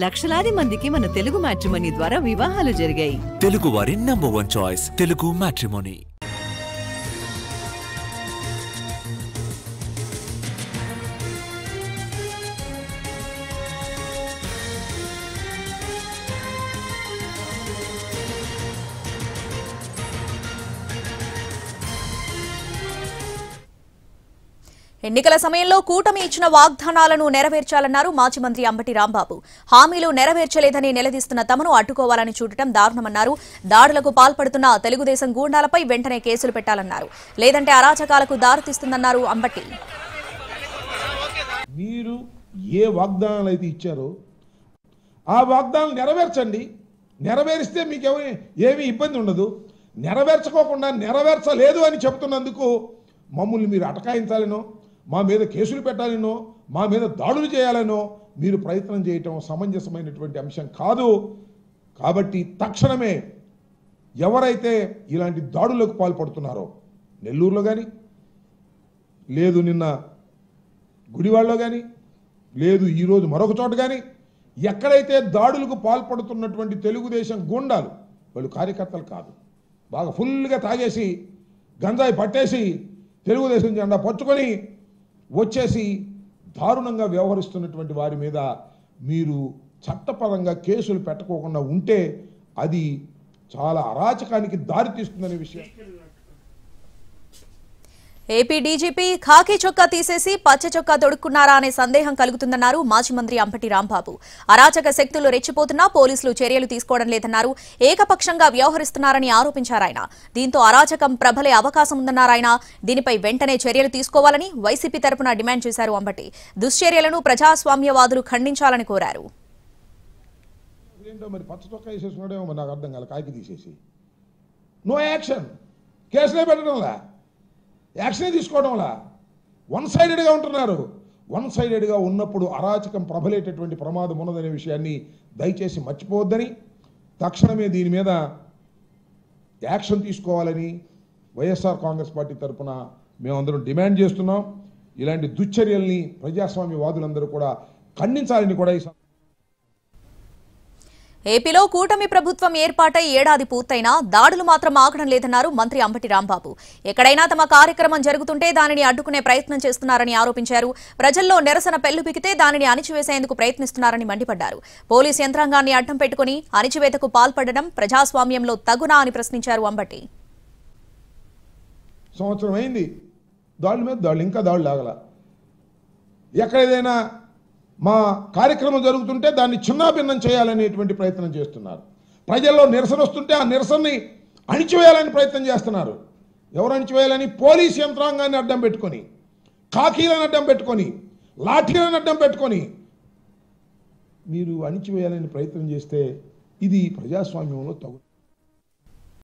లక్షలాది మందికి మన తెలుగు మ్యాట్రిమోనీ ద్వారా వివాహాలు జరిగాయి. తెలుగు వారి నంబర్ 1 చాయిస్ తెలుగు మ్యాట్రిమోనీ. ఎన్నికల సమయంలో కూటమి ఇచ్చిన వాగ్దానాలను నెరవేర్చాలన్నారు మాజీ మంత్రి అంబటి రాంబాబు. హామీలు నెరవేర్చలేదని నిలదీస్తున్న తమను అడ్డుకోవాలని చూడటం దారుణమన్నారు. దాడులకు పాల్పడుతున్న తెలుగుదేశం గూండాలపై వెంటనే కేసులు పెట్టాలన్నారు. లేదంటే అరాచకాలకు దారితీస్తుందన్నారు అంబటి. మీరు ఏ వాగ్దానాలు అయితే ఇచ్చారో ఆ వాగ్దానాలు నెరవేర్చండి. నెరవేరిస్తే మీకు ఏమీ ఇబ్బంది ఉండదు. నెరవేర్చుకోకుండా నెరవేర్చలేదు అని చెప్తున్నందుకు మమ్మల్ని మీరు అటకాయించాలనో, మా మీద కేసులు పెట్టాలనో, మా మీద దాడులు చేయాలనో మీరు ప్రయత్నం చేయటం సమంజసమైనటువంటి అంశం కాదు. కాబట్టి తక్షణమే ఎవరైతే ఇలాంటి దాడులకు పాల్పడుతున్నారో, నెల్లూరులో కానీ, లేదు నిన్న గుడివాడలో కానీ, లేదు ఈరోజు మరొక చోట కానీ, ఎక్కడైతే దాడులకు పాల్పడుతున్నటువంటి తెలుగుదేశం గూండాలు, వాళ్ళు కార్యకర్తలు కాదు, బాగా ఫుల్గా తాగేసి గంజాయి పట్టేసి తెలుగుదేశం జెండా పట్టుకొని వచ్చేసి దారుణంగా వ్యవహరిస్తున్నటువంటి వారి మీద మీరు చట్టపరంగా కేసులు పెట్టకోకుండా ఉంటే అది చాలా అరాచకానికి దారితీస్తుందనే విషయం. ఏపీ డీజీపీ ఖాకీ చొక్కా తీసేసి పచ్చ చొక్కా తొడుక్కున్నారా అనే సందేహం కలుగుతుందన్నారు మాజీ మంత్రి అంబటి రాంబాబు. అరాచక శక్తులు రెచ్చిపోతున్నా పోలీసులు చర్యలు తీసుకోవడం లేదన్నారు. ఏకపక్షంగా వ్యవహరిస్తున్నారని ఆరోపించారాయన. దీంతో అరాచకం ప్రబలే అవకాశం ఉందన్నారాయన. దీనిపై వెంటనే చర్యలు తీసుకోవాలని వైసీపీ తరపున డిమాండ్ చేశారు అంబటి. దుశ్చర్యలను ప్రజాస్వామ్యవాదులు ఖండించాలని కోరారు. యాక్షన్ తీసుకోవడంలా వన్ సైడెడ్గా ఉంటున్నారు. వన్ సైడెడ్గా ఉన్నప్పుడు అరాచకం ప్రబలేటటువంటి ప్రమాదం ఉన్నదనే విషయాన్ని దయచేసి మర్చిపోవద్దని, తక్షణమే దీని మీద యాక్షన్ తీసుకోవాలని వైఎస్ఆర్ కాంగ్రెస్ పార్టీ తరఫున మేమందరం డిమాండ్ చేస్తున్నాం. ఇలాంటి దుశ్చర్యల్ని ప్రజాస్వామ్యవాదులందరూ కూడా ఖండించాలని కూడా ఏపీలో కూటమి ప్రభుత్వం ఏర్పాటై ఏడాది పూర్తయినా దాడులు మాత్రం ఆగడం లేదన్నారు మంత్రి అంబటి రాంబాబు. ఎక్కడైనా తమ కార్యక్రమం జరుగుతుంటే దానిని అడ్డుకునే ప్రయత్నం చేస్తున్నారని ఆరోపించారు. ప్రజల్లో నిరసన పెల్లుబికితే దానిని అణిచివేసేందుకు ప్రయత్నిస్తున్నారని మండిపడ్డారు. పోలీసు యంత్రాంగాన్ని అడ్డం పెట్టుకుని అణిచివేతకు పాల్పడడం ప్రజాస్వామ్యంలో తగునా అని ప్రశ్నించారు అంబటి. సంవత్సరం అయింది, దాడుల మీద దాడులు, ఇంకా దాడులు ఆగల. ఎక్కడైనా మా కార్యక్రమం జరుగుతుంటే దాన్ని చిన్నాభిన్నం చేయాలనేటువంటి ప్రయత్నం చేస్తున్నారు. ప్రజల్లో నిరసన వస్తుంటే ఆ నిరసనని అణిచివేయాలని ప్రయత్నం చేస్తున్నారు. ఎవరు అణిచివేయాలని? పోలీస్ యంత్రాంగాన్ని అడ్డం పెట్టుకొని, ఖాకీలను అడ్డం పెట్టుకొని, లాఠీలను అడ్డం పెట్టుకొని మీరు అణిచివేయాలని ప్రయత్నం చేస్తే ఇది ప్రజాస్వామ్యంలో తగు.